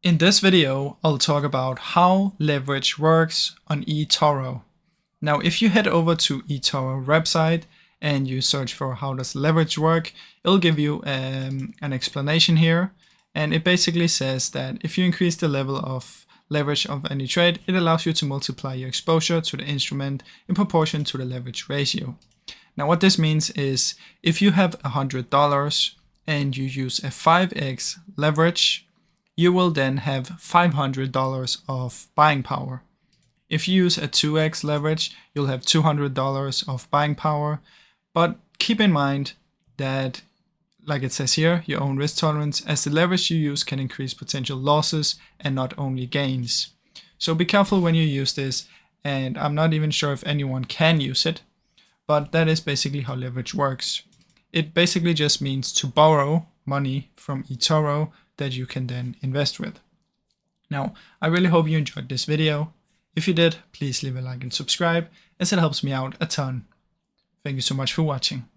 In this video, I'll talk about how leverage works on eToro. Now, if you head over to eToro website and you search for how does leverage work, it'll give you an explanation here. And it basically says that if you increase the level of leverage of any trade, it allows you to multiply your exposure to the instrument in proportion to the leverage ratio. Now, what this means is if you have $100 and you use a 5x leverage, you will then have $500 of buying power. If you use a 2x leverage, you'll have $200 of buying power. But keep in mind that, like it says here, your own risk tolerance, as the leverage you use can increase potential losses and not only gains. So be careful when you use this, and I'm not even sure if anyone can use it, but that is basically how leverage works. It basically just means to borrow money from eToro that you can then invest with. Now, I really hope you enjoyed this video. If you did, please leave a like and subscribe, as it helps me out a ton. Thank you so much for watching.